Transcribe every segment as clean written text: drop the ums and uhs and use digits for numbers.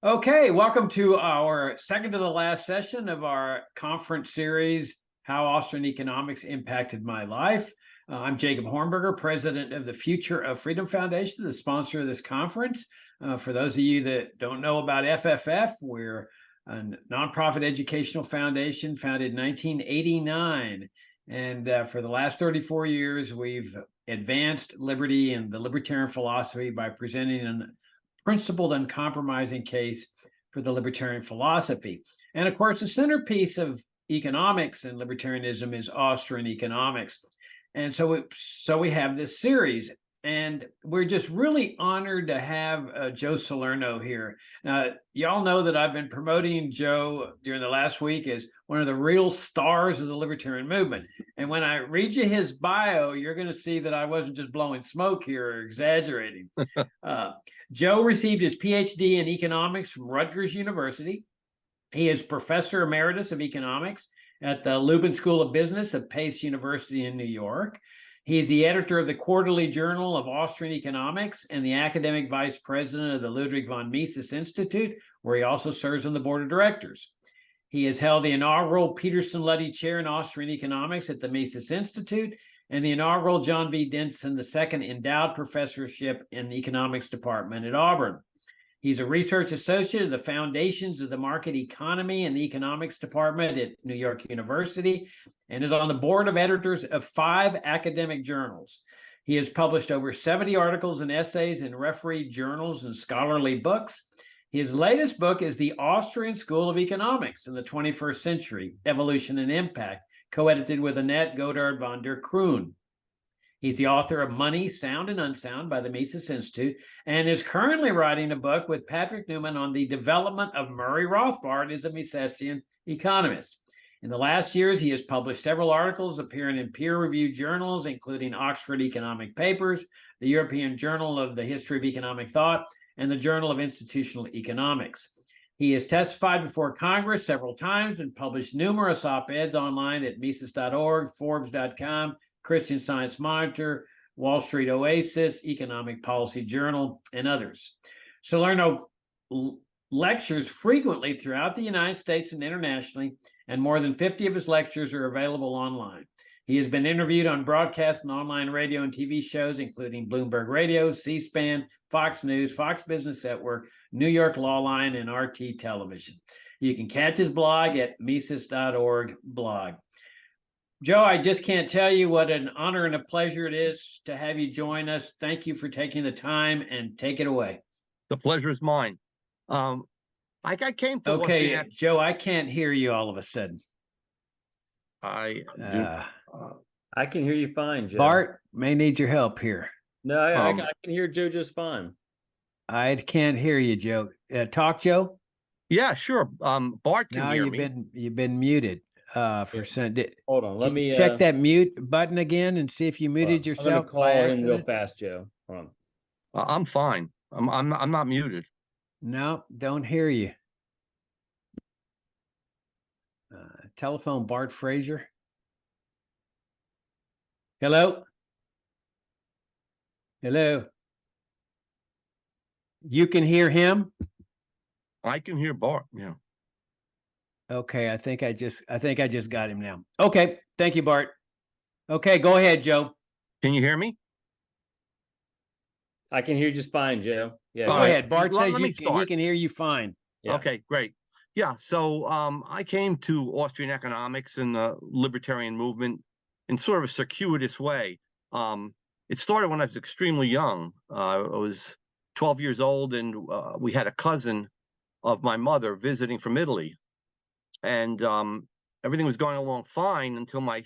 Okay, welcome to our second to the last session of our conference series, How Austrian Economics Impacted My Life. I'm Jacob Hornberger, president of the Future of Freedom Foundation, the sponsor of this conference. For those of you that don't know about FFF, we're a nonprofit educational foundation founded in 1989. And for the last 34 years, we've advanced liberty and the libertarian philosophy by presenting an principled, uncompromising case for the libertarian philosophy. And of course, the centerpiece of economics and libertarianism is Austrian economics. And so we have this series, and we're just really honored to have Joe Salerno here. Now, y'all know that I've been promoting Joe during the last week as one of the real stars of the libertarian movement. And when I read you his bio, you're going to see that I wasn't just blowing smoke here or exaggerating. Joe received his PhD in economics from Rutgers University. He is professor emeritus of economics at the Lubin School of Business at Pace University in New York. He is the editor of the Quarterly Journal of Austrian Economics and the academic vice president of the Ludwig von Mises Institute, where he also serves on the board of directors. He has held the inaugural Peterson Luddy Chair in Austrian Economics at the Mises Institute and the inaugural John V. Denson II Endowed Professorship in the Economics Department at Auburn. He's a research associate of the Foundations of the Market Economy and the Economics Department at New York University and is on the board of editors of 5 academic journals. He has published over 70 articles and essays in refereed journals and scholarly books. His latest book is The Austrian School of Economics in the 21st Century, Evolution and Impact, co-edited with Annette Godard von der Kroon. He's the author of Money, Sound and Unsound by the Mises Institute, and is currently writing a book with Patrick Newman on the development of Murray Rothbard as a Misesian economist. In the last years, he has published several articles appearing in peer-reviewed journals, including Oxford Economic Papers, the European Journal of the History of Economic Thought, and the Journal of Institutional Economics. He has testified before Congress several times and published numerous op-eds online at Mises.org, Forbes.com, Christian Science Monitor, Wall Street Oasis, Economic Policy Journal, and others. Salerno lectures frequently throughout the United States and internationally, and more than 50 of his lectures are available online. He has been interviewed on broadcast and online radio and TV shows, including Bloomberg Radio, C-SPAN, Fox News, Fox Business Network, New York Law Line, and RT Television. You can catch his blog at Mises.org blog. Joe, I just can't tell you what an honor and a pleasure it is to have you join us. Thank you for taking the time, and take it away. The pleasure is mine. I came to Okay, Joe, I can't hear you all of a sudden. I do. I can hear you fine, Joe. Bart may need your help here. No, I can hear Joe just fine. I can't hear you, Joe. Talk, Joe. Yeah, sure. Bart can hear me. You've been muted. For Hold on, let me check that mute button again and see if you muted yourself. I'm gonna call him real fast, Joe. Hold on. I'm fine. I'm not muted. No, don't hear you. Telephone Bart Fraser. Hello? Hello? You can hear him? I can hear Bart, yeah. Okay, I think I just got him now. Okay, thank you, Bart. Okay, go ahead, Joe. Can you hear me? I can hear you just fine, Joe. Yeah, go ahead. Bart says he can hear you fine. Yeah. Okay, great. Yeah, so I came to Austrian economics and the libertarian movement in sort of a circuitous way. It started when I was extremely young. I was 12 years old, and we had a cousin of my mother visiting from Italy. And everything was going along fine until my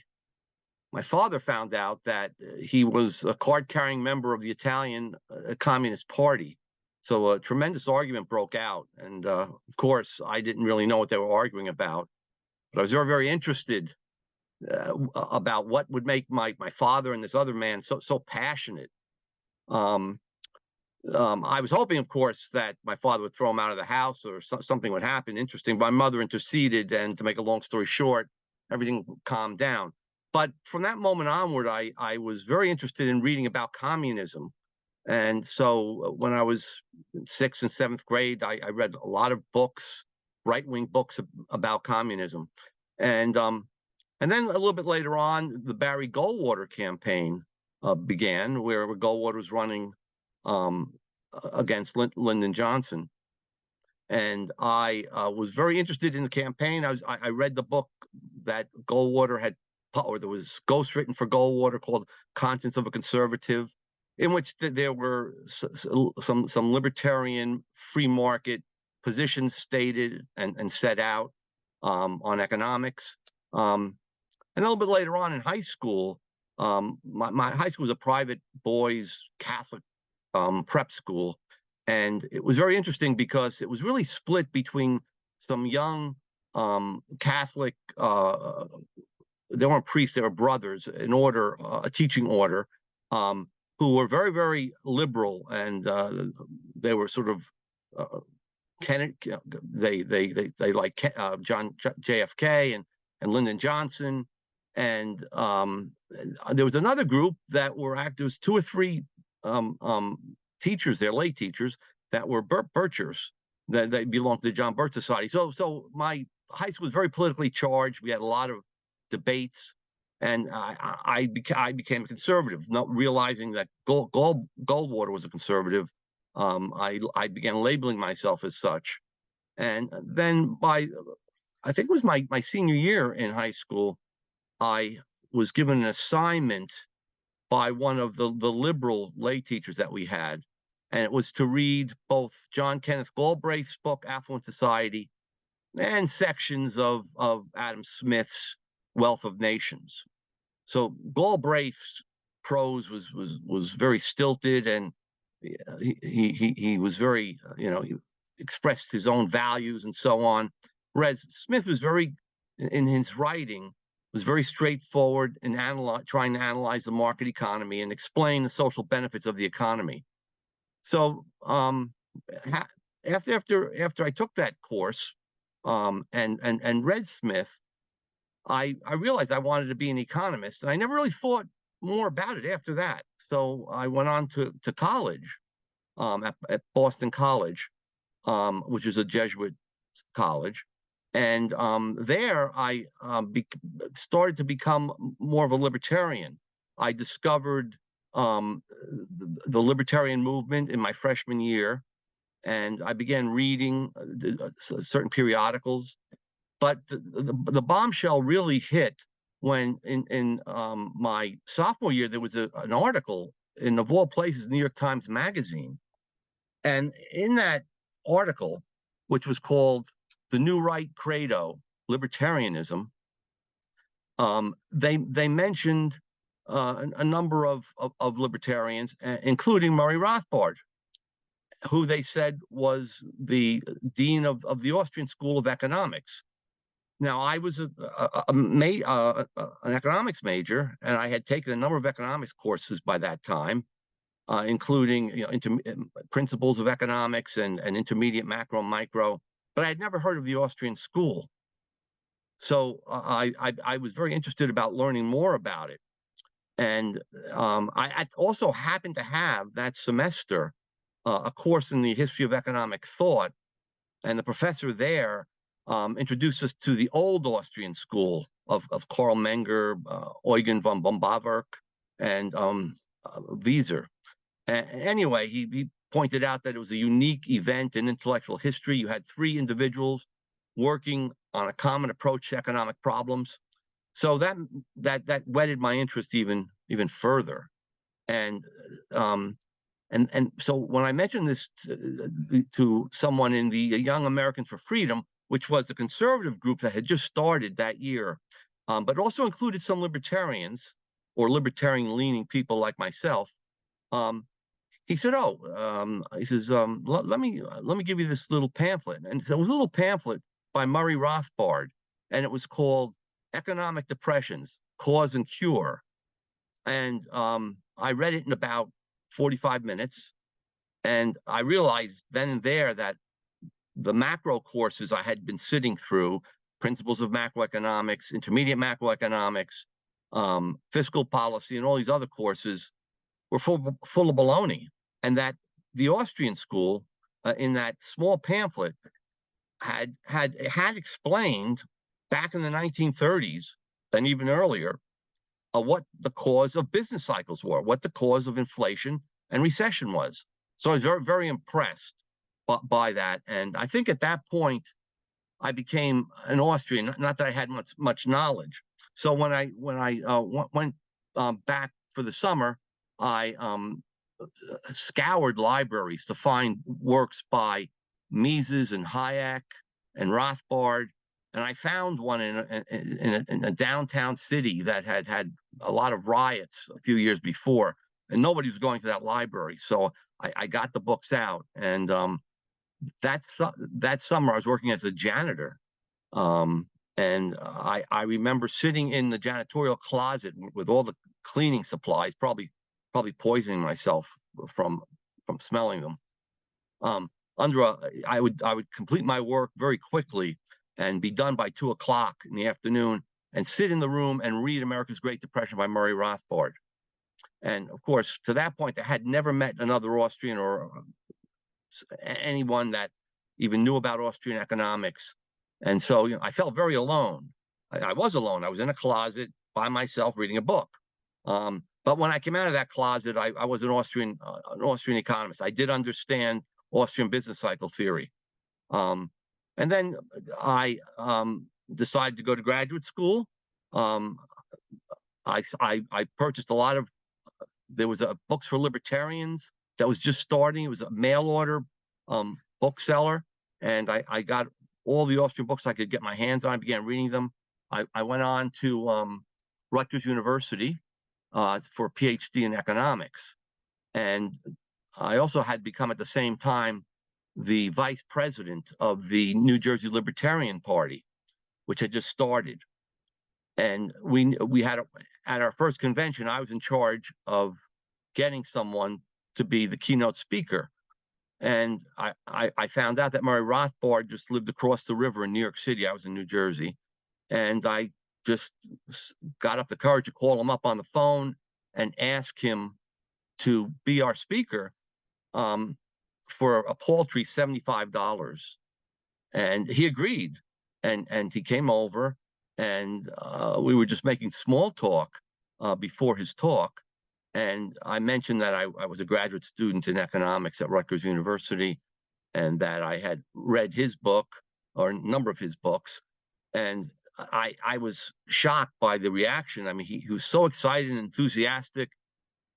father found out that he was a card-carrying member of the Italian Communist Party. So a tremendous argument broke out. And of course, I didn't really know what they were arguing about. But I was very, very interested about what would make my father and this other man so passionate. I was hoping, of course, that my father would throw him out of the house or something would happen interesting. My mother interceded, and to make a long story short, everything calmed down. But from that moment onward, I was very interested in reading about communism. And so when I was in 6th and 7th grade, I read a lot of books, right-wing books about communism. And then a little bit later on, the Barry Goldwater campaign began, where Goldwater was running against Lyndon Johnson. And I was very interested in the campaign. I read the book that Goldwater had, or there was ghostwritten for Goldwater, called "Conscience of a Conservative," in which there were some libertarian free market positions stated and set out on economics. And a little bit later on in high school, my high school was a private boys Catholic prep school. And it was very interesting because it was really split between some young Catholic, they weren't priests, they were brothers, an order, a teaching order, who were very, very liberal, and they were sort of they like John JFK and Lyndon Johnson, and there was another group that were actors, 2 or 3 teachers, they're lay teachers, that were Birchers, that they belonged to the John Birch Society. So my high school was very politically charged. We had a lot of debates, and I became a conservative, not realizing that Goldwater was a conservative. I began labeling myself as such, and then I think it was my senior year in high school, I was given an assignment by one of the liberal lay teachers that we had, and it was to read both John Kenneth Galbraith's book Affluent Society and sections of Adam Smith's Wealth of Nations. So Galbraith's prose was very stilted, and he was very, he expressed his own values and so on, whereas Smith was very, in his writing, was very straightforward in trying to analyze the market economy and explain the social benefits of the economy. So after I took that course and read Smith, I realized I wanted to be an economist, and I never really thought more about it after that. So I went on to college at Boston College, which is a Jesuit college. And there I started to become more of a libertarian. I discovered the libertarian movement in my freshman year, and I began reading certain periodicals. But the bombshell really hit when in my sophomore year, there was an article in, of all places, New York Times Magazine. And in that article, which was called "The New Right Credo, Libertarianism," they mentioned a number of libertarians, including Murray Rothbard, who they said was the dean of the Austrian School of Economics. Now, I was an economics major, and I had taken a number of economics courses by that time, including principles of economics and intermediate macro and micro, but I had never heard of the Austrian school. So I was very interested about learning more about it. And I also happened to have that semester a course in the history of economic thought, and the professor there introduced us to the old Austrian school of Karl Menger, Eugen von Bombawerk, and Wieser. Anyway, he pointed out that it was a unique event in intellectual history. You had 3 individuals working on a common approach to economic problems. So that whetted my interest even further. And so when I mentioned this to someone in the Young Americans for Freedom, which was a conservative group that had just started that year, but also included some libertarians or libertarian-leaning people like myself, he said, he says, let me give you this little pamphlet. And so it was a little pamphlet by Murray Rothbard, and it was called "Economic Depressions, Cause and Cure." And I read it in about 45 minutes, and I realized then and there that the macro courses I had been sitting through, principles of macroeconomics, intermediate macroeconomics, fiscal policy, and all these other courses, were full of baloney. and that the Austrian school, in that small pamphlet, had explained back in the 1930s and even earlier what the cause of business cycles were, what the cause of inflation and recession was. So I was very, very impressed by that. And I think at that point, I became an Austrian. Not that I had much knowledge. So when I went back for the summer, I scoured libraries to find works by Mises and Hayek and Rothbard, and I found one in a downtown city that had a lot of riots a few years before, and nobody was going to that library. So I got the books out, and that summer I was working as a janitor, and I remember sitting in the janitorial closet with all the cleaning supplies, probably poisoning myself from smelling them. I would complete my work very quickly and be done by 2 o'clock in the afternoon, and sit in the room and read America's Great Depression by Murray Rothbard. And of course, to that point, I had never met another Austrian or anyone that even knew about Austrian economics. And so, I felt very alone. I was alone. I was in a closet by myself reading a book. But when I came out of that closet, I was an Austrian economist. I did understand Austrian business cycle theory. And then I decided to go to graduate school. I purchased a lot of, there was a Books for Libertarians that was just starting. It was a mail order bookseller, and I got all the Austrian books I could get my hands on. I began reading them. I went on to Rutgers University for a PhD in economics, and I also had become at the same time the vice president of the New Jersey Libertarian Party, which had just started. And we had at our first convention, I was in charge of getting someone to be the keynote speaker. And I found out that Murray Rothbard just lived across the river in New York City. I was in New Jersey. And I just got up the courage to call him up on the phone and ask him to be our speaker for a paltry $75. And he agreed. And he came over, and we were just making small talk before his talk. And I mentioned that I was a graduate student in economics at Rutgers University, and that I had read his book, or a number of his books. And I was shocked by the reaction. I mean, he was so excited and enthusiastic,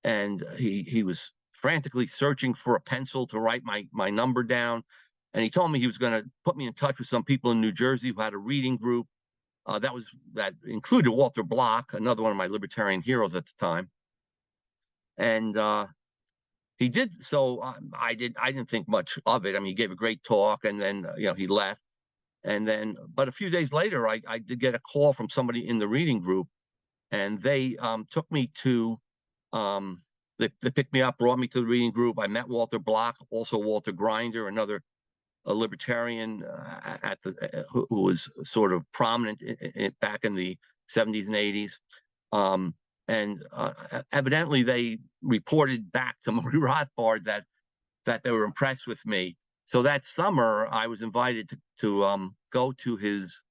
and he was frantically searching for a pencil to write my number down. And he told me he was going to put me in touch with some people in New Jersey who had a reading group that included Walter Block, another one of my libertarian heroes at the time. And he did. So I didn't think much of it. I mean, he gave a great talk, and then he left. And then, but a few days later, I did get a call from somebody in the reading group, and they took me to. They picked me up, brought me to the reading group. I met Walter Block, also Walter Grinder, another libertarian who was sort of prominent back in the 70s and 80s. And evidently they reported back to Murray Rothbard that they were impressed with me. So that summer, I was invited to go to his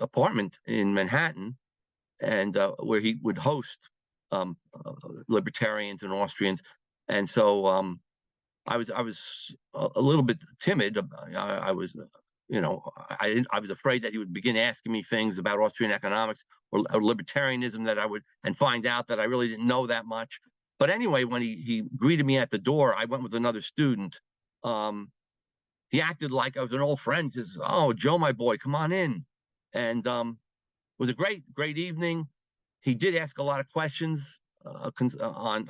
apartment in Manhattan, and where he would host libertarians and Austrians. And so I was a little bit timid. I was afraid that he would begin asking me things about Austrian economics or libertarianism that I would, and find out that I really didn't know that much. But anyway, when he greeted me at the door, I went with another student. He acted like I was an old friend. He says, "Oh, Joe, my boy, come on in." And it was a great evening. He did ask a lot of questions on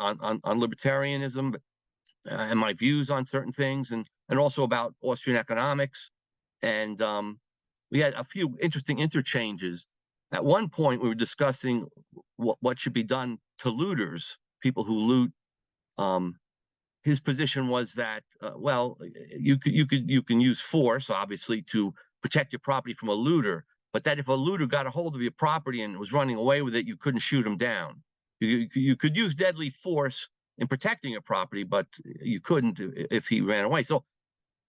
libertarianism and my views on certain things, and also about Austrian economics. And we had a few interesting interchanges. At one point, we were discussing what should be done to looters, people who loot. His position was that, well, you can use force, obviously, to protect your property from a looter, but that if a looter got a hold of your property and was running away with it, you couldn't shoot him down. You could use deadly force in protecting a property, but you couldn't if he ran away. So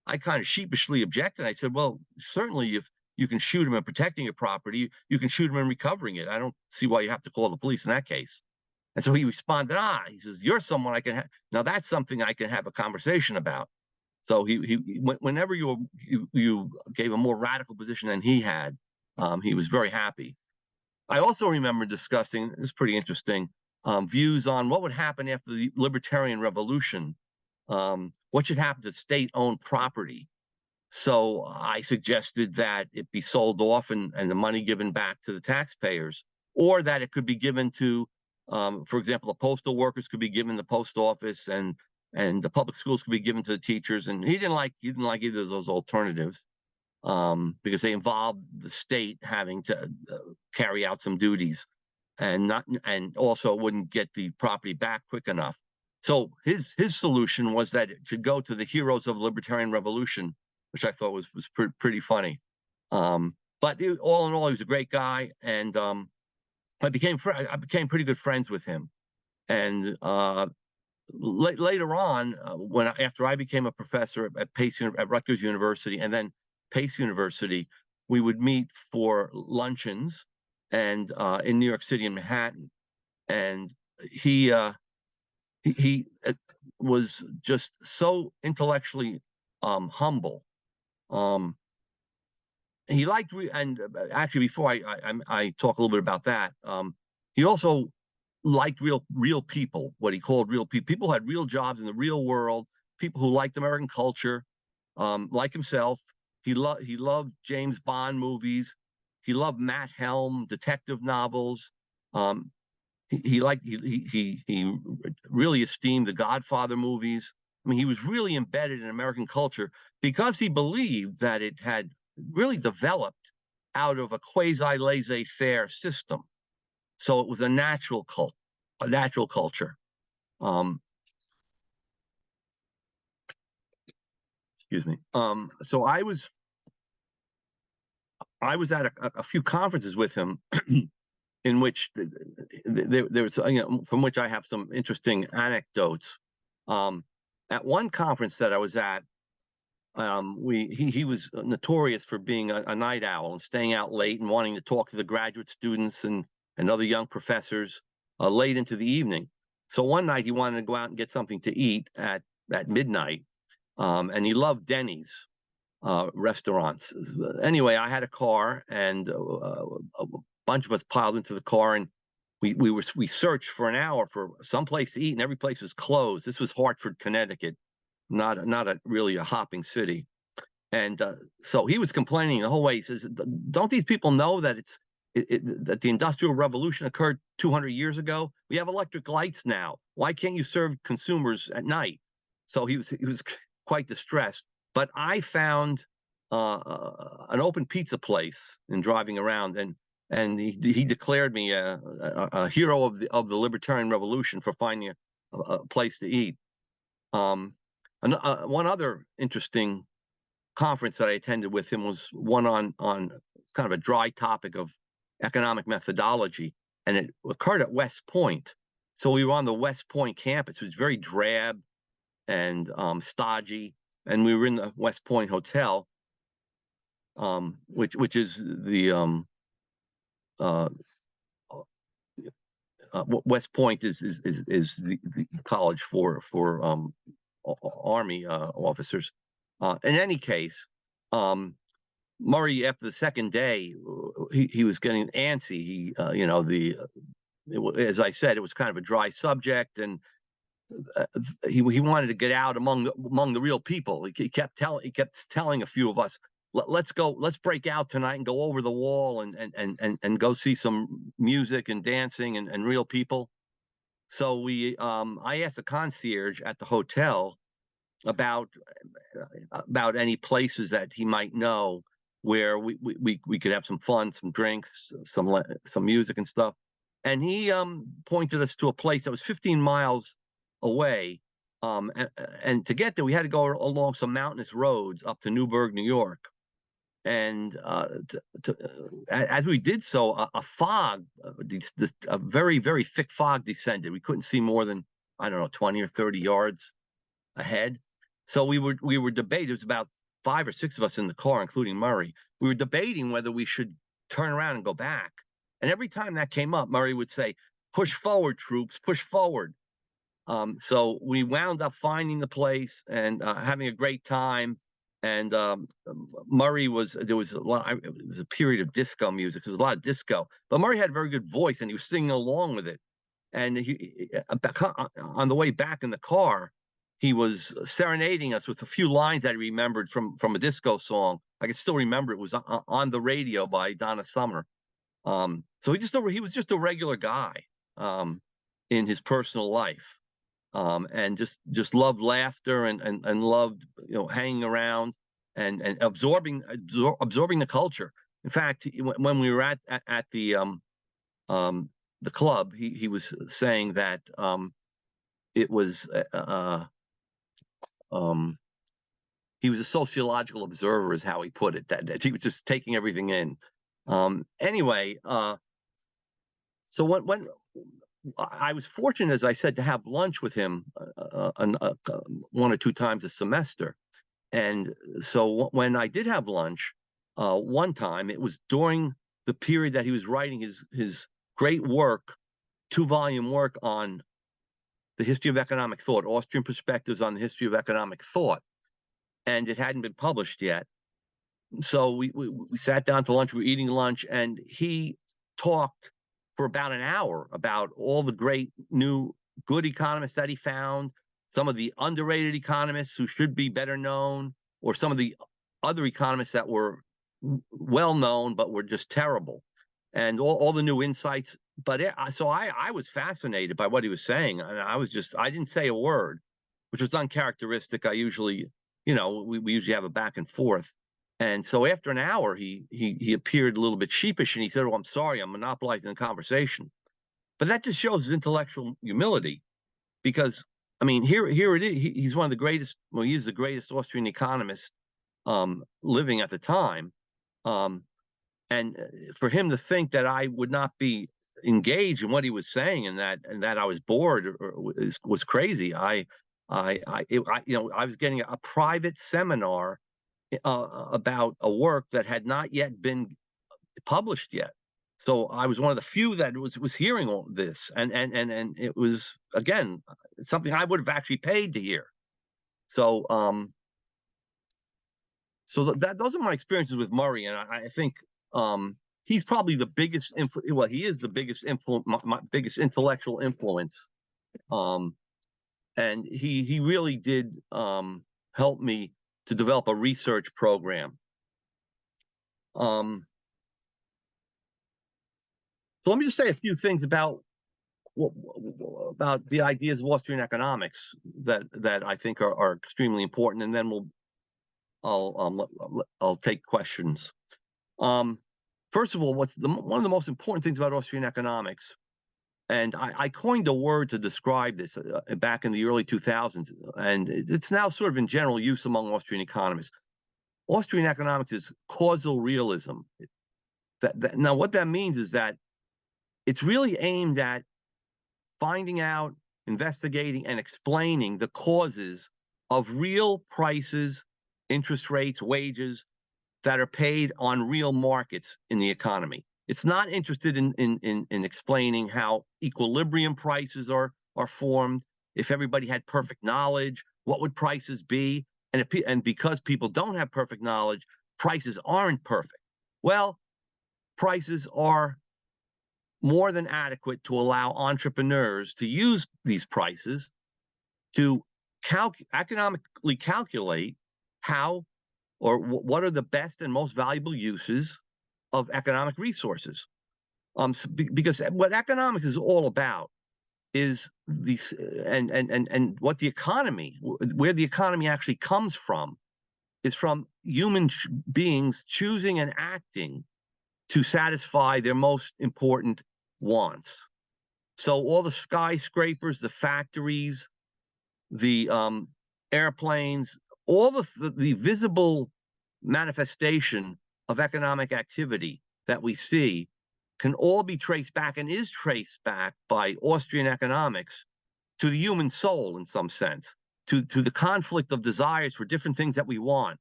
I kind of sheepishly objected. I said, well, certainly if you can shoot him in protecting your property, you can shoot him in recovering it. I don't see why you have to call the police in that case. And so he responded, he says, you're someone I can now that's something I can have a conversation about. So whenever you gave a more radical position than he had, he was very happy. I also remember discussing, this is pretty interesting, views on what would happen after the Libertarian Revolution. What should happen to state-owned property? So I suggested that it be sold off and the money given back to the taxpayers, or that it could be given to, for example, the postal workers could be given the post office, and the public schools could be given to the teachers. And he didn't like either of those alternatives, because they involved the state having to carry out some duties, and also wouldn't get the property back quick enough. So his solution was that it should go to the heroes of the Libertarian Revolution, which I thought was pretty funny. But all in all, he was a great guy, and I became pretty good friends with him. And later on, after I became a professor at Rutgers University and then Pace University, we would meet for luncheons and in New York City and Manhattan. And he was just so intellectually humble. He liked, and actually before I talk a little bit about that, he also liked real people, what he called real people. People who had real jobs in the real world, people who liked American culture, like himself. He loved James Bond movies. He loved Matt Helm detective novels. He really esteemed the Godfather movies. I mean, he was really embedded in American culture because he believed that it had really developed out of a quasi laissez-faire system. So it was a natural culture. Excuse me. So I was at a few conferences with him in which there was, from which I have some interesting anecdotes. At one conference that I was at, he was notorious for being a night owl and staying out late and wanting to talk to the graduate students and other young professors late into the evening. So one night he wanted to go out and get something to eat at midnight, and he loved Denny's restaurants. Anyway, I had a car, and a bunch of us piled into the car, and we searched for an hour for some place to eat, and every place was closed. This was Hartford, Connecticut, not really a hopping city. And so he was complaining the whole way. He says, "Don't these people know that that the Industrial Revolution occurred 200 years ago? We have electric lights now. Why can't you serve consumers at night?" So he was quite distressed. But I found an open pizza place in driving around, and he declared me a hero of the Libertarian Revolution for finding a place to eat. One other interesting conference that I attended with him was one on kind of a dry topic of economic methodology, and it occurred at West Point. So we were on the West Point campus. It was very drab and stodgy, and we were in the West Point Hotel, which is the West Point is the college for Army officers. In any case, Murray, after the second day, he was getting antsy. As I said, it was kind of a dry subject, and he wanted to get out among the real people. He kept telling a few of us, let's break out tonight and go over the wall and go see some music and dancing and real people. So I asked the concierge at the hotel about any places that he might know where we could have some fun, some drinks, some music and stuff. And he pointed us to a place that was 15 miles away. And to get there, we had to go along some mountainous roads up to Newburgh, New York. And as we did so, a fog, a very, very thick fog descended. We couldn't see more than I don't know, 20 or 30 yards ahead. So we were debating. There was about 5 or 6 of us in the car, including Murray. We were debating whether we should turn around and go back. And every time that came up, Murray would say, "Push forward, troops, push forward." So we wound up finding the place and having a great time. And Murray there was a lot. It was a period of disco music. There was a lot of disco, but Murray had a very good voice, and he was singing along with it. And on the way back in the car, he was serenading us with a few lines that he remembered from a disco song. I can still remember it was on the radio by Donna Summer. So he was just a regular guy in his personal life, and just loved laughter and loved hanging around and absorbing the culture. In fact, when we were at the club, he was saying that it was he was a sociological observer, is how he put it. That he was just taking everything in. Anyway, so when I was fortunate, as I said, to have lunch with him 1 or 2 times a semester, and so when I did have lunch one time, it was during the period that he was writing his great work, 2-volume work on the history of economic thought, Austrian Perspectives on the History of Economic Thought, and it hadn't been published yet. So we sat down to lunch. We were eating lunch, and he talked for about an hour about all the great new good economists that he found, some of the underrated economists who should be better known, or some of the other economists that were well known but were just terrible, and all the new insights. But so I was fascinated by what he was saying, and I didn't say a word, which was uncharacteristic. I usually, we usually have a back and forth. And so after an hour, he appeared a little bit sheepish, and he said, "Oh, I'm sorry, I'm monopolizing the conversation." But that just shows his intellectual humility, because I mean, here it is. He's one of the greatest. Well, he is the greatest Austrian economist living at the time, and for him to think that I would not be engaged in what he was saying, and that I was bored was crazy. I was getting a private seminar about a work that had not yet been published yet. So I was one of the few that was hearing all this, and it was, again, something I would have actually paid to hear. So those are my experiences with Murray, and I think he's probably the biggest he is the biggest my biggest intellectual influence, and he really did help me to develop a research program. So let me just say a few things about the ideas of Austrian economics that I think are extremely important, and then I'll take questions. First of all, one of the most important things about Austrian economics, and I coined a word to describe this back in the early 2000s, and it's now sort of in general use among Austrian economists. Austrian economics is causal realism. Now, what that means is that it's really aimed at finding out, investigating, and explaining the causes of real prices, interest rates, wages that are paid on real markets in the economy. It's not interested in explaining how equilibrium prices are formed. If everybody had perfect knowledge, what would prices be? And because people don't have perfect knowledge, prices aren't perfect. Well, prices are more than adequate to allow entrepreneurs to use these prices to economically calculate how or what are the best and most valuable uses of economic resources. Because what economics is all about is these, and what the economy, where the economy actually comes from, is from human beings choosing and acting to satisfy their most important wants. So all the skyscrapers, the factories, the airplanes, all the visible manifestation of economic activity that we see can all be traced back and is traced back by Austrian economics to the human soul in some sense, to the conflict of desires for different things that we want.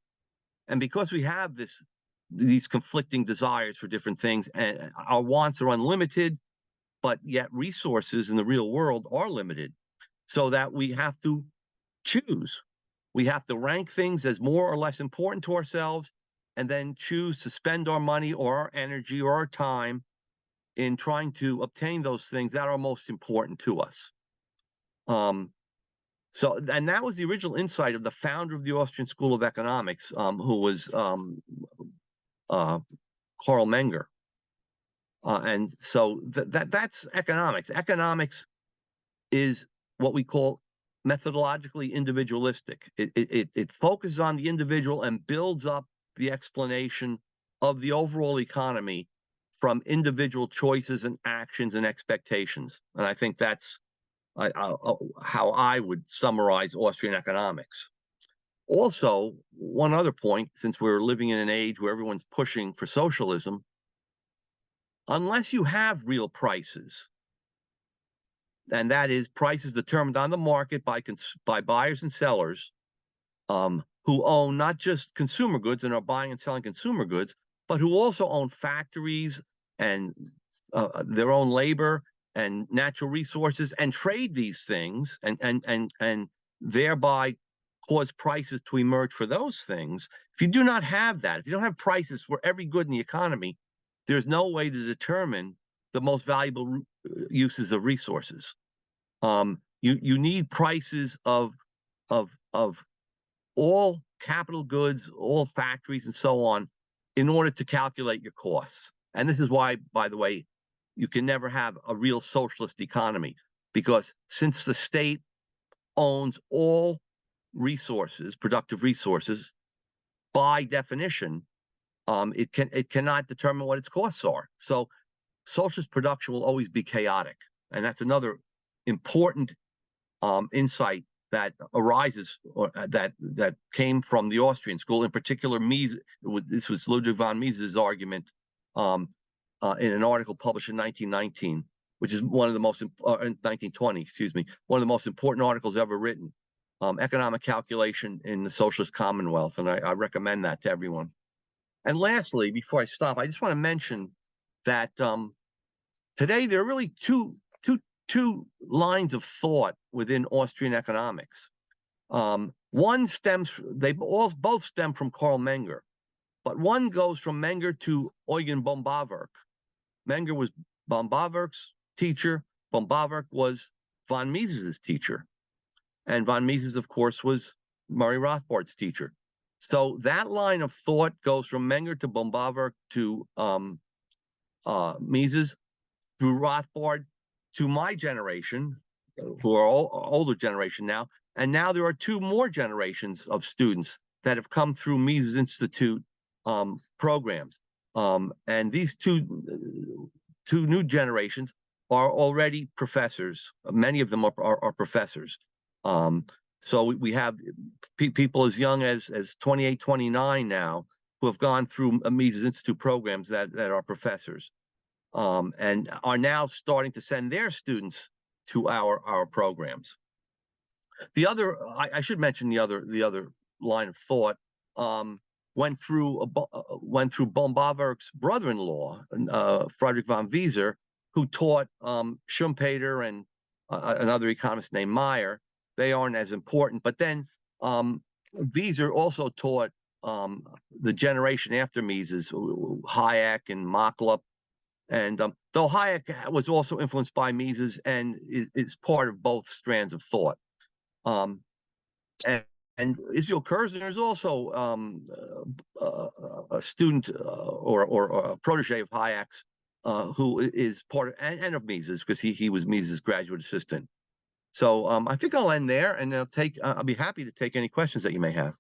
And because we have these conflicting desires for different things, and our wants are unlimited, but yet resources in the real world are limited, so that we have to choose. We have to rank things as more or less important to ourselves, and then choose to spend our money or our energy or our time in trying to obtain those things that are most important to us. And that was the original insight of the founder of the Austrian School of Economics, who was Karl Menger. And so that's economics. Economics is what we call methodologically individualistic. It focuses on the individual and builds up the explanation of the overall economy from individual choices and actions and expectations. And I think that's how I would summarize Austrian economics. Also, one other point, since we're living in an age where everyone's pushing for socialism, unless you have real prices, and that is prices determined on the market by buyers and sellers, who own not just consumer goods and are buying and selling consumer goods, but who also own factories and their own labor and natural resources, and trade these things, and thereby cause prices to emerge for those things. If you do not have that, if you don't have prices for every good in the economy, there's no way to determine the most valuable uses of resources. You need prices of all capital goods, all factories, and so on, in order to calculate your costs. And this is why, by the way, you can never have a real socialist economy, because since the state owns all resources, productive resources, by definition, it cannot determine what its costs are. So socialist production will always be chaotic, and that's another important insight that arises, or that came from the Austrian school, in particular Mises. This was Ludwig von Mises' argument in an article published in 1919, which is one of the most 1920, excuse me, one of the most important articles ever written, economic calculation in the socialist commonwealth, and I recommend that to everyone. And lastly, before I stop, I just want to mention that today there are really two lines of thought within Austrian economics. One stems, both stem from Karl Menger, but one goes from Menger to Eugen von Bauwerk. Menger was von Bauwerk's teacher. Von Bauwerk was von Mises's teacher. And von Mises, of course, was Murray Rothbard's teacher. So that line of thought goes from Menger to von Bauwerk to Mises, through Rothbard, to my generation, who are older generation now. And now there are two more generations of students that have come through Mises Institute programs. And these two new generations are already professors. Many of them are professors. So we have people as young as 28, 29 now who have gone through Mises Institute programs that are professors, and are now starting to send their students to our programs. The other, I should mention the other line of thought, went through von Bauwerk's brother-in-law, Friedrich von Wieser, who taught Schumpeter and another economist named Meyer. They aren't as important, but then Wieser also taught the generation after Mises, Hayek and Machlup. And though Hayek was also influenced by Mises and is part of both strands of thought. And Israel Kirzner is also a student or a protege of Hayek's, who is part of, and of Mises, because he was Mises' graduate assistant. So I think I'll end there, and I'll be happy to take any questions that you may have.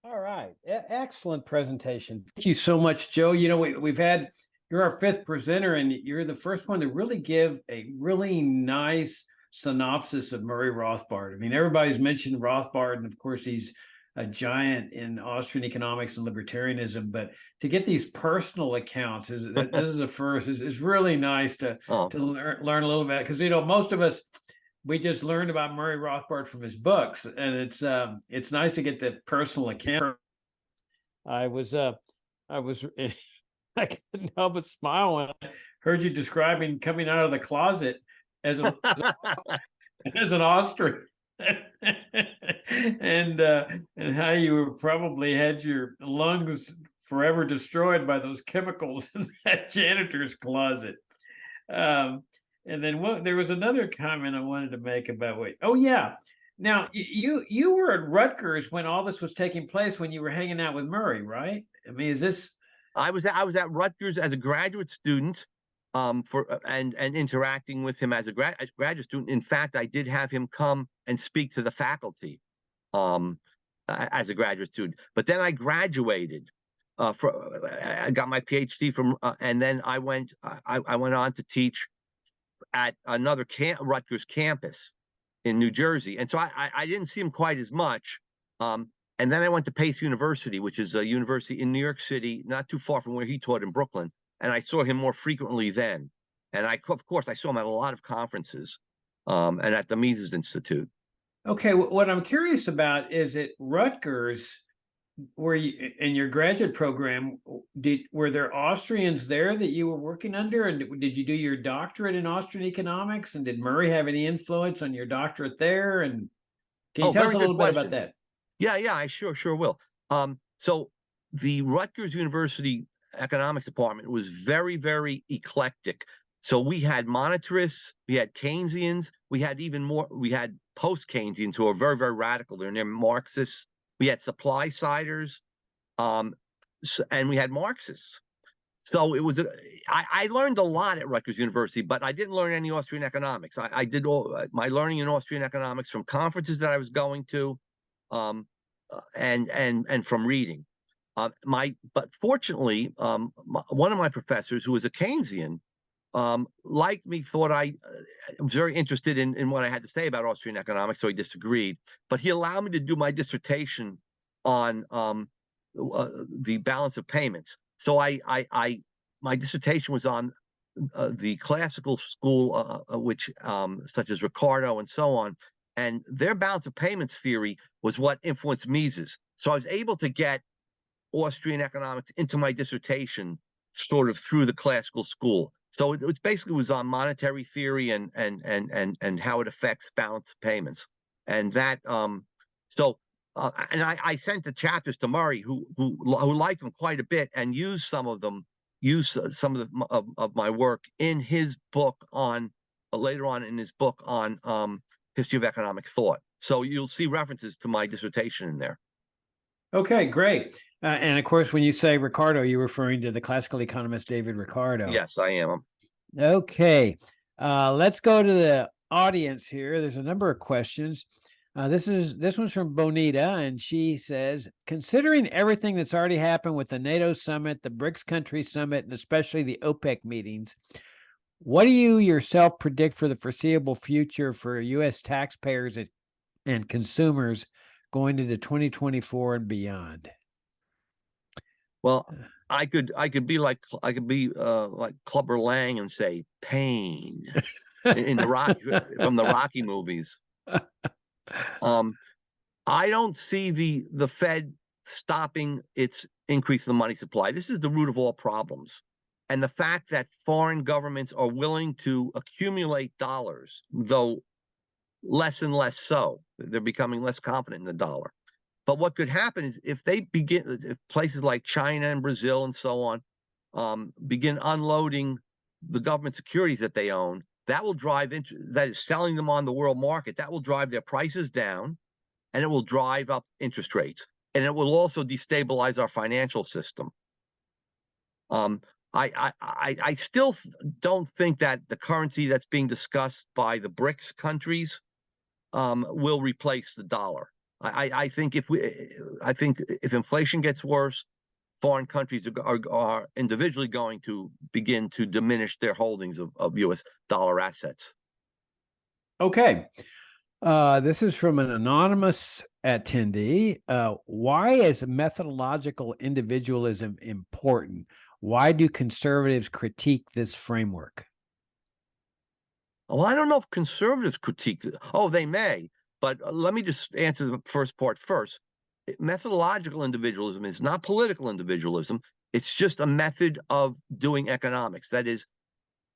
All right. Excellent presentation. Thank you so much, Joe. You know, you're our fifth presenter, and you're the first one to really give a really nice synopsis of Murray Rothbard. I mean, everybody's mentioned Rothbard, and of course, he's a giant in Austrian economics and libertarianism, but to get these personal accounts this is a first. Is really nice to learn a little bit, because most of us, we just learned about Murray Rothbard from his books, and it's nice to get the personal account. I couldn't help but smile when I heard you describing coming out of the closet as an Austrian. and how you probably had your lungs forever destroyed by those chemicals in that janitor's closet. And then there was another comment I wanted to make about now you were at Rutgers when all this was taking place, when you were hanging out with Murray, right? I mean, is this? I was at Rutgers as a graduate student, and interacting with him as a graduate student. In fact, I did have him come and speak to the faculty, as a graduate student. But then I graduated. I got my PhD from, and then I went on to teach at another Rutgers campus in New Jersey, and so I didn't see him quite as much. And then I went to Pace University, which is a university in New York City, not too far from where he taught in Brooklyn. And I saw him more frequently then. And of course, I saw him at a lot of conferences, and at the Mises Institute. Okay, what I'm curious about is at Rutgers, where you in your graduate program, were there Austrians there that you were working under, and did you do your doctorate in Austrian economics? And did Murray have any influence on your doctorate there? And can you tell us a little bit about that? Yeah, I sure will. So the Rutgers University economics department was very, very eclectic. So we had monetarists, we had Keynesians, we had post-Keynesians who are very, very radical. They're Marxists. We had supply-siders, and we had Marxists. So it was I learned a lot at Rutgers University, but I didn't learn any Austrian economics. I did all my learning in Austrian economics from conferences that I was going to, and from reading. But fortunately, one of my professors, who was a Keynesian, liked me, thought I was very interested in what I had to say about Austrian economics, so he disagreed. But he allowed me to do my dissertation on the balance of payments. So my dissertation was on the classical school, which such as Ricardo and so on, and their balance of payments theory was what influenced Mises. So I was able to get Austrian economics into my dissertation sort of through the classical school. So it basically was on monetary theory and how it affects balance of payments. And that and I sent the chapters to Murray, who liked them quite a bit, and used some of my work in his book later on in his book on history of economic thought. So you'll see references to my dissertation in there. Okay, great. And of course, when you say Ricardo, you're referring to the classical economist David Ricardo. Yes, I am. Okay, let's go to the audience here. There's a number of questions. This one's from Bonita, and she says, considering everything that's already happened with the NATO summit, the BRICS country summit, and especially the OPEC meetings, what do you yourself predict for the foreseeable future for U.S. taxpayers and consumers going into 2024 and beyond? Well, I could be like Clubber Lang and say pain in the from the Rocky movies. I don't see the Fed stopping its increase in the money supply. This is the root of all problems. And the fact that foreign governments are willing to accumulate dollars, though less and less so, they're becoming less confident in the dollar. But what could happen is if places like China and Brazil and so on begin unloading the government securities that they own, that will drive that is selling them on the world market. That will drive their prices down, and it will drive up interest rates, and it will also destabilize our financial system. I still don't think that the currency that's being discussed by the BRICS countries will replace the dollar. I think if inflation gets worse, foreign countries are individually going to begin to diminish their holdings of U.S. dollar assets. Okay. This is from an anonymous attendee. Why is methodological individualism important? Why do conservatives critique this framework? Well, I don't know if conservatives critique it. Oh, they may, but let me just answer the first part first. Methodological individualism is not political individualism. It's just a method of doing economics. That is,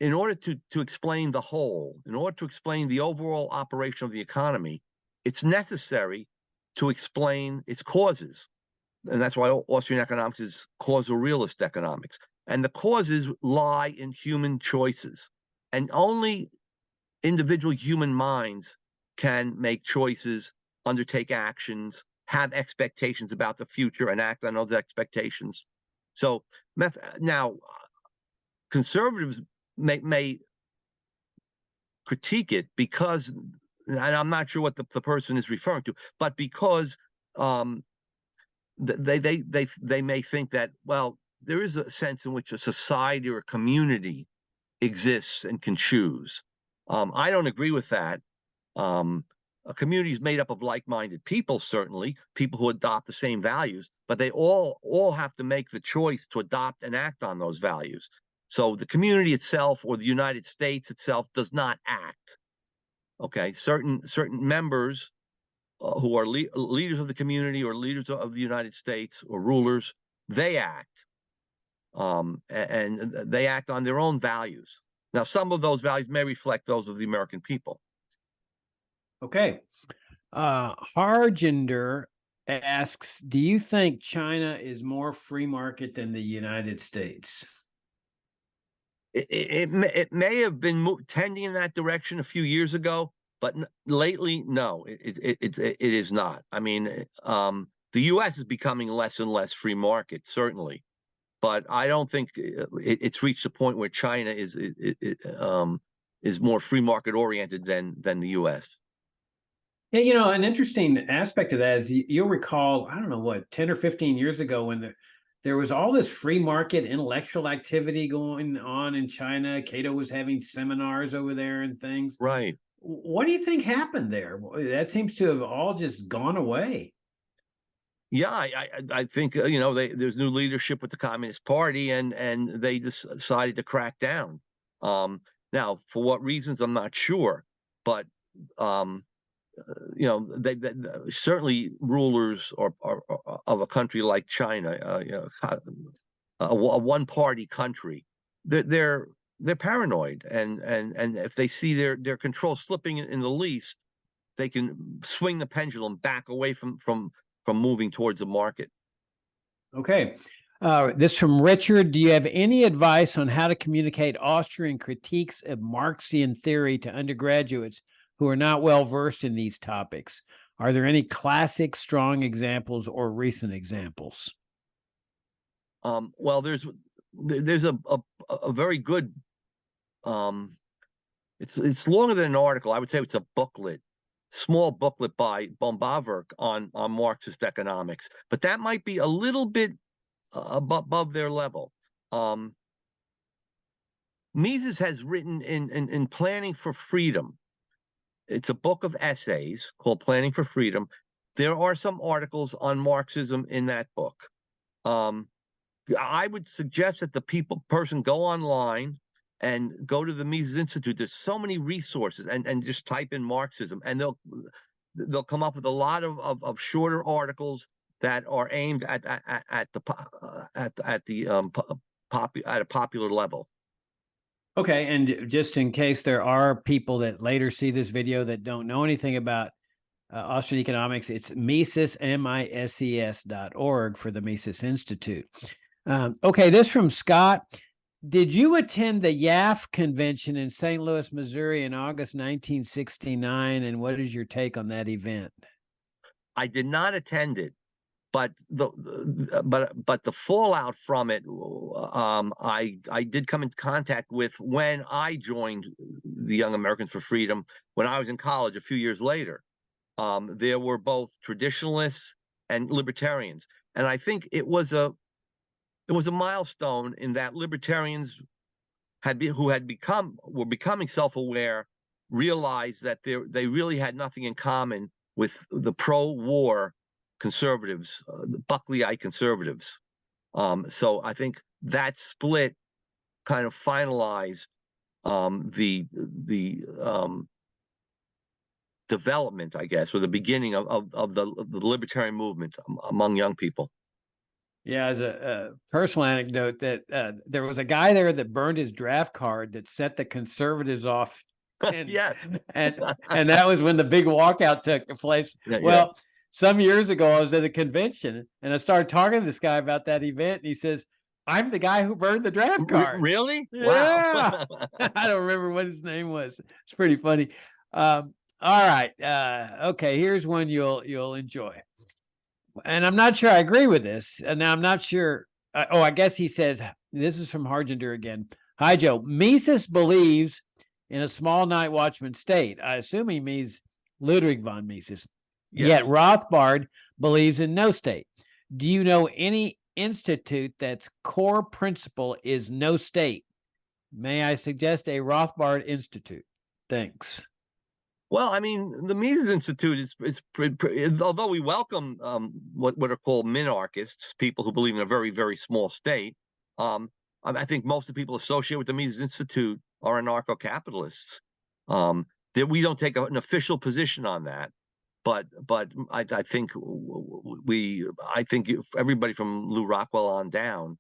in order to explain the whole, in order to explain the overall operation of the economy, it's necessary to explain its causes. And that's why Austrian economics is causal realist economics. And the causes lie in human choices. And only individual human minds can make choices, undertake actions, have expectations about the future, and act on those expectations. So now, conservatives may critique it because, and I'm not sure what the person is referring to, but because they may think that, well, there is a sense in which a society or a community exists and can choose. I don't agree with that. A community is made up of like-minded people, certainly people who adopt the same values, but they all have to make the choice to adopt and act on those values. So the community itself or the United States itself does not act. Okay, certain members who are leaders of the community or leaders of the United States or rulers, they act, and they act on their own values. Now, some of those values may reflect those of the American people. Okay. Hargender asks, do you think China is more free market than the United States? It may have been tending in that direction a few years ago, but lately, no, it is not. I mean, the U.S. is becoming less and less free market, certainly, but I don't think it's reached a point where China is more free market oriented than the U.S. Yeah, an interesting aspect of that is you'll recall, I don't know what, 10 or 15 years ago when there was all this free market intellectual activity going on in China. Cato was having seminars over there and things. Right. What do you think happened there? That seems to have all just gone away. Yeah, I think there's new leadership with the Communist Party, and they decided to crack down. Now, for what reasons, I'm not sure, but they certainly rulers of a country like China, a one-party country, they're paranoid, and if they see their control slipping in the least, they can swing the pendulum back away from moving towards the market. Okay. This from Richard. Do you have any advice on how to communicate Austrian critiques of Marxian theory to undergraduates who are not well versed in these topics? Are there any classic, strong examples or recent examples? Well, there's a very good. It's longer than an article. I would say it's a booklet, small booklet by Bombaverk on Marxist economics, but that might be a little bit above their level. Mises has written in Planning for Freedom. It's a book of essays called Planning for Freedom. There are some articles on Marxism in that book. I would suggest that the person go online and go to the Mises Institute. There's so many resources, and just type in Marxism, and they'll come up with a lot of shorter articles that are aimed at a popular level. Okay, and just in case there are people that later see this video that don't know anything about Austrian economics, it's Mises, MISES.org for the Mises Institute. Okay, this from Scott. Did you attend the YAF convention in St. Louis, Missouri in August 1969, and what is your take on that event? I did not attend it, but the fallout from it, I did come in contact with when I joined the Young Americans for Freedom when I was in college a few years later. There were both traditionalists and libertarians, and I think it was a milestone in that libertarians were becoming self-aware realized that they really had nothing in common with the pro-war conservatives, the Buckleyite conservatives. So I think that split kind of finalized the development, I guess, or the beginning of the libertarian movement among young people. Yeah, as a personal anecdote, that there was a guy there that burned his draft card that set the conservatives off. And, Yes, and that was when the big walkout took place. Yeah, Well, some years ago, I was at a convention and I started talking to this guy about that event, and he says, "I'm the guy who burned the draft card." Really? Yeah. Wow. I don't remember what his name was. It's pretty funny. All right. Okay, here's one you'll enjoy. And I'm not sure I agree with this. And now I'm not sure. I guess he says, this is from Hargender again. Hi, Joe. Mises believes in a small night watchman state. I assume he means Ludwig von Mises. Yes. Yet Rothbard believes in no state. Do you know any institute that's core principle is no state? May I suggest a Rothbard Institute? Thanks. Well, I mean, the Mises Institute is although we welcome what are called minarchists, people who believe in a very, very small state. I think most of the people associated with the Mises Institute are anarcho-capitalists. That we don't take an official position on that, but I think everybody from Lou Rockwell on down,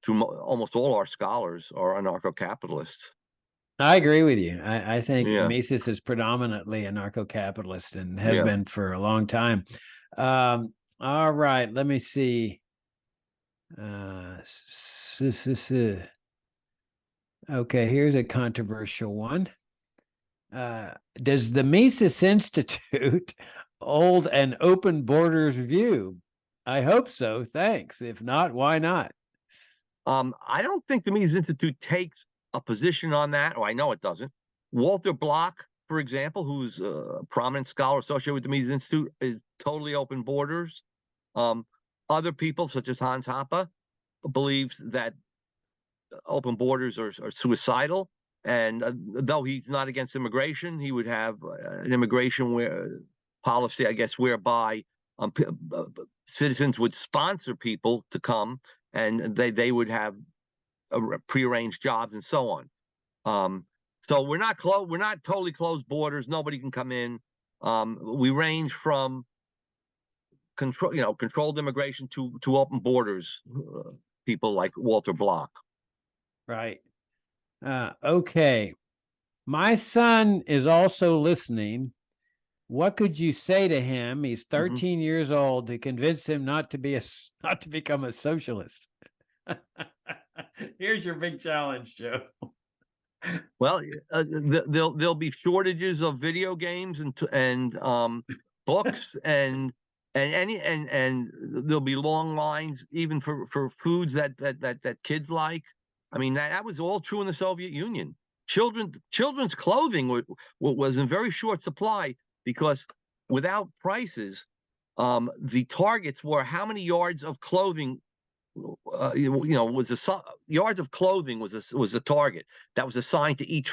through almost all our scholars, are anarcho-capitalists. I agree with you. I think Yeah. Mises is predominantly anarcho-capitalist and has Yeah. been for a long time. All right, let me see. Okay, here's a controversial one. Does the Mises Institute hold an open borders view? I hope so. Thanks. If not, why not? I don't think the Mises Institute takes a position on that, or I know it doesn't. Walter Block, for example, who's a prominent scholar associated with the Mises Institute, is totally open borders. Other people, such as Hans Hoppe, believes that open borders are suicidal. And though he's not against immigration, he would have an immigration policy, I guess, whereby citizens would sponsor people to come, and they would have prearranged jobs and so on. So we're not totally closed borders. Nobody can come in. We range from controlled immigration to open borders. People like Walter Block. Right. Okay. My son is also listening. What could you say to him? He's 13 years old, to convince him not to become a socialist. Here's your big challenge, Joe. Well, there'll be shortages of video games and books and there'll be long lines even for foods that kids like. I mean, that was all true in the Soviet Union. Children's clothing was in very short supply, because without prices, the targets were how many yards of clothing. Yards of clothing was a target that was assigned to each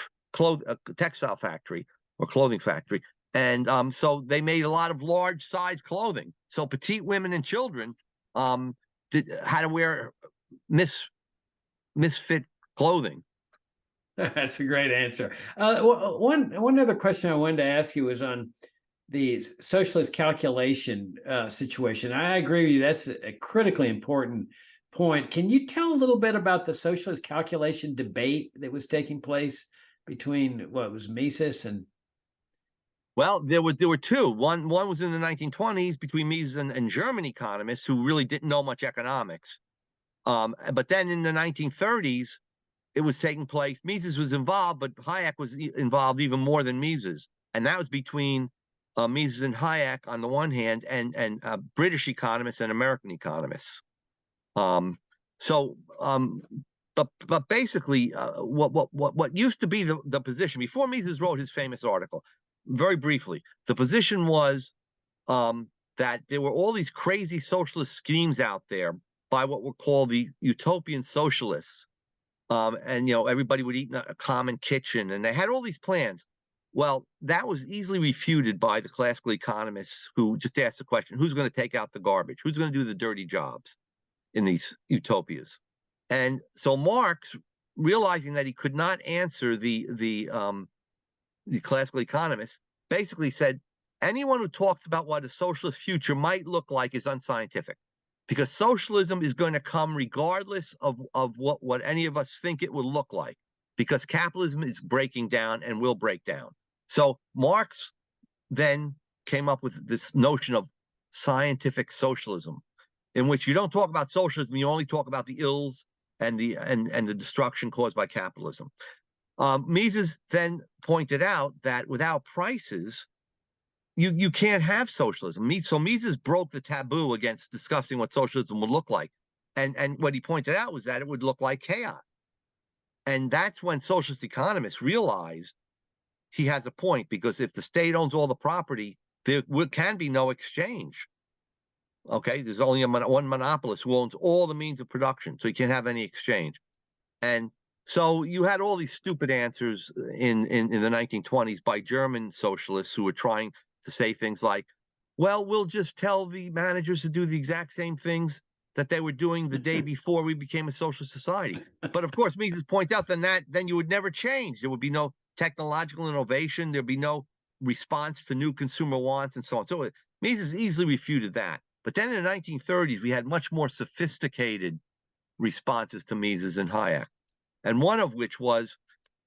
textile factory or clothing factory, and so they made a lot of large size clothing. So petite women and children had to wear misfit clothing. That's a great answer. One other question I wanted to ask you was on the socialist calculation situation. I agree with you. That's a critically important point. Can you tell a little bit about the socialist calculation debate that was taking place between what was Mises and? Well, there were two. One was in the 1920s between Mises and German economists who really didn't know much economics. But then in the 1930s, it was taking place. Mises was involved, but Hayek was involved even more than Mises, and that was between Mises and Hayek on the one hand, and British economists and American economists. But basically, what used to be the position before Mises wrote his famous article, very briefly, the position was that there were all these crazy socialist schemes out there by what were called the utopian socialists, and everybody would eat in a common kitchen, and they had all these plans. Well, that was easily refuted by the classical economists who just asked the question, who's going to take out the garbage? Who's going to do the dirty jobs in these utopias? And so Marx, realizing that he could not answer the classical economists, basically said, anyone who talks about what a socialist future might look like is unscientific, because socialism is going to come regardless of what any of us think it will look like, because capitalism is breaking down and will break down. So Marx then came up with this notion of scientific socialism, in which you don't talk about socialism, you only talk about the ills and the destruction caused by capitalism. Mises then pointed out that without prices, you can't have socialism. So Mises broke the taboo against discussing what socialism would look like. And what he pointed out was that it would look like chaos. And that's when socialist economists realized he has a point, because if the state owns all the property, there can be no exchange. Okay, there's only one monopolist who owns all the means of production, so you can't have any exchange. And so you had all these stupid answers in the 1920s by German socialists who were trying to say things like, well, we'll just tell the managers to do the exact same things that they were doing the day before we became a socialist society. But of course, Mises points out then you would never change. There would be no technological innovation. There'd be no response to new consumer wants and so on. So Mises easily refuted that. But then in the 1930s, we had much more sophisticated responses to Mises and Hayek. And one of which was,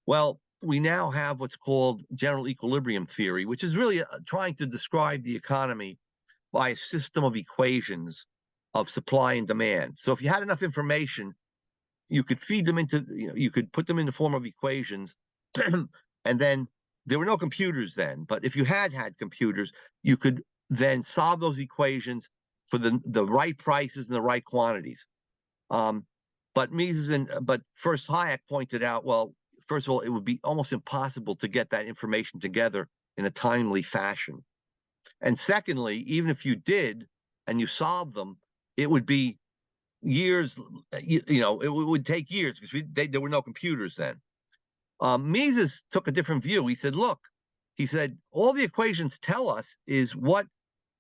well, we now have what's called general equilibrium theory, which is really trying to describe the economy by a system of equations of supply and demand. So if you had enough information, you could feed them into, you could put them in the form of equations, and then there were no computers then. But if you had computers, you could then solve those equations for the right prices and the right quantities. But Mises but first Hayek pointed out, well, first of all, it would be almost impossible to get that information together in a timely fashion. And secondly, even if you did and you solved them, it would be years, it would take years, because there were no computers then. Mises took a different view. He said, look, all the equations tell us is what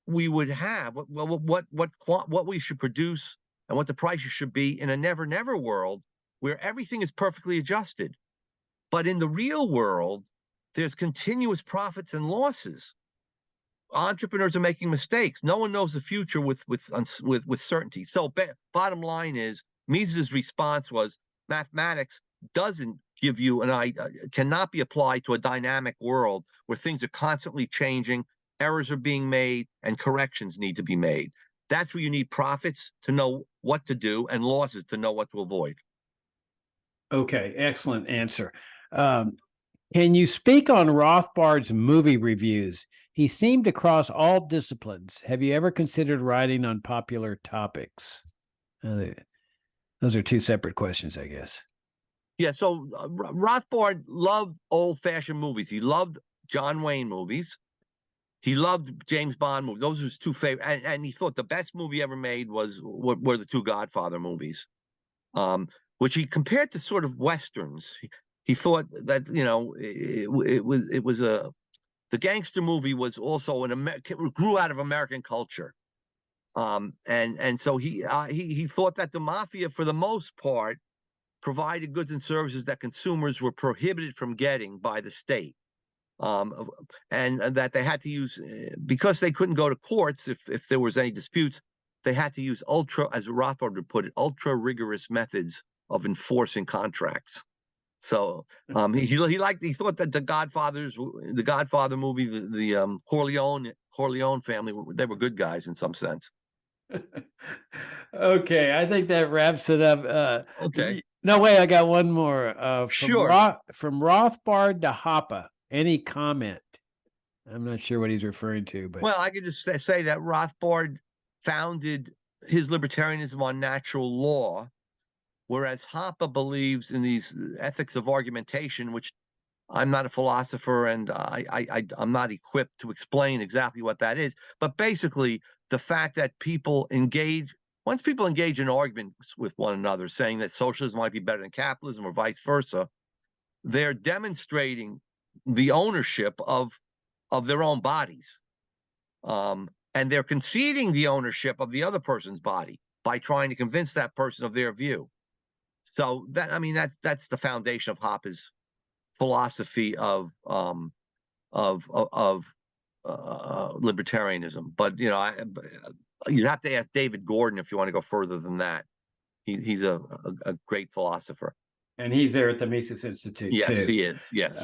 we would have, what we should produce and what the prices should be in a never world where everything is perfectly adjusted. But in the real world, there's continuous profits and losses. Entrepreneurs are making mistakes. No one knows the future with certainty. So bottom line is, Mises' response was, mathematics doesn't give you cannot be applied to a dynamic world where things are constantly changing, errors are being made, and corrections need to be made. That's where you need profits to know what to do and losses to know what to avoid. Okay, excellent answer. Can you speak on Rothbard's movie reviews? He seemed to cross all disciplines. Have you ever considered writing on popular topics? Those are two separate questions, I guess. Yeah, so Rothbard loved old-fashioned movies. He loved John Wayne movies. He loved James Bond movies. Those were his two favorite. And he thought the best movie ever made were the two Godfather movies, which he compared to sort of Westerns. He thought that, the gangster movie was also grew out of American culture. And so he thought that the mafia, for the most part, provided goods and services that consumers were prohibited from getting by the state. And that they had to use, because they couldn't go to courts if there was any disputes, they had to use as Rothbard would put it, ultra rigorous methods of enforcing contracts. So he thought that the Godfather movie, the Corleone family, they were good guys in some sense. Okay, I think that wraps it up. Okay. No way, I got one more. Sure. From Rothbard to Hoppe. Any comment? I'm not sure what he's referring to, but well, I could just say that Rothbard founded his libertarianism on natural law, whereas Hoppe believes in these ethics of argumentation, which I'm not a philosopher and I'm not equipped to explain exactly what that is. But basically, the fact that once people engage in arguments with one another, saying that socialism might be better than capitalism or vice versa, they're demonstrating the ownership of their own bodies. And they're conceding the ownership of the other person's body by trying to convince that person of their view. So that, I mean, that's the foundation of Hoppe's philosophy of libertarianism. But you know, you'd have to ask David Gordon if you want to go further than that. He's a great philosopher, and he's there at the Mises Institute yes, too. he is. Yes.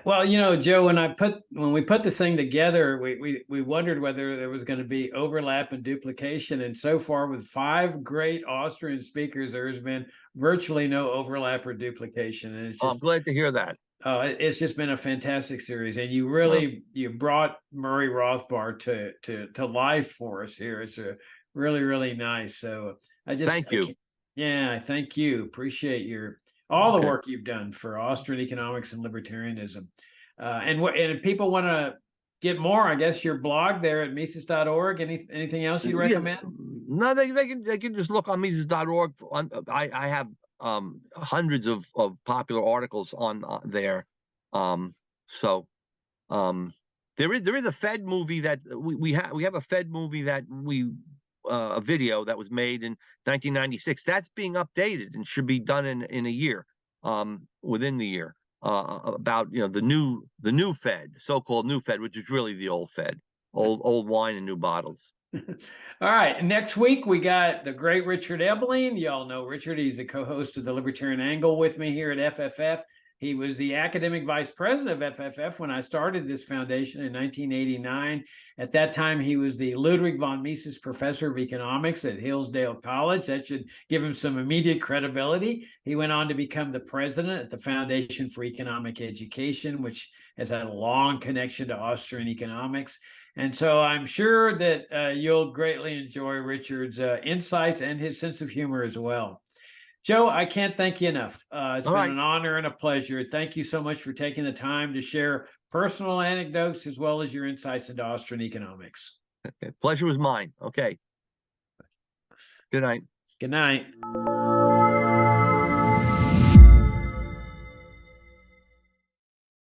Well, you know, Joe, when we put this thing together, we wondered whether there was going to be overlap and duplication. And so far, with 5 great Austrian speakers, there has been virtually no overlap or duplication. And it's just, I'm glad to hear that. It's just been a fantastic series, and you really you brought Murray Rothbard to life for us here. It's really nice. So I just thank you. Yeah, thank you. Appreciate all the work you've done for Austrian economics and libertarianism. And if people want to get more, I guess your blog there at Mises.org. Anything else you'd recommend? No, they can just look on Mises.org. I have hundreds of popular articles on there. So there is a Fed movie that we have a Fed movie that a video that was made in 1996 that's being updated and should be done in a year, within the year, about, you know, the new Fed, so-called new Fed, which is really the old Fed, old wine in new bottles. All right, next week we got the great Richard Ebeling. Y'all know Richard. He's a co-host of the Libertarian Angle with me here at FFF. He was the academic vice president of FFF when I started this foundation in 1989. At that time, he was the Ludwig von Mises Professor of Economics at Hillsdale College. That should give him some immediate credibility. He went on to become the president at the Foundation for Economic Education, which has had a long connection to Austrian economics. And so I'm sure that you'll greatly enjoy Richard's insights and his sense of humor as well. Joe, I can't thank you enough. It's been an honor and a pleasure. Thank you so much for taking the time to share personal anecdotes as well as your insights into Austrian economics. Okay. Pleasure was mine. Okay. Good night. Good night.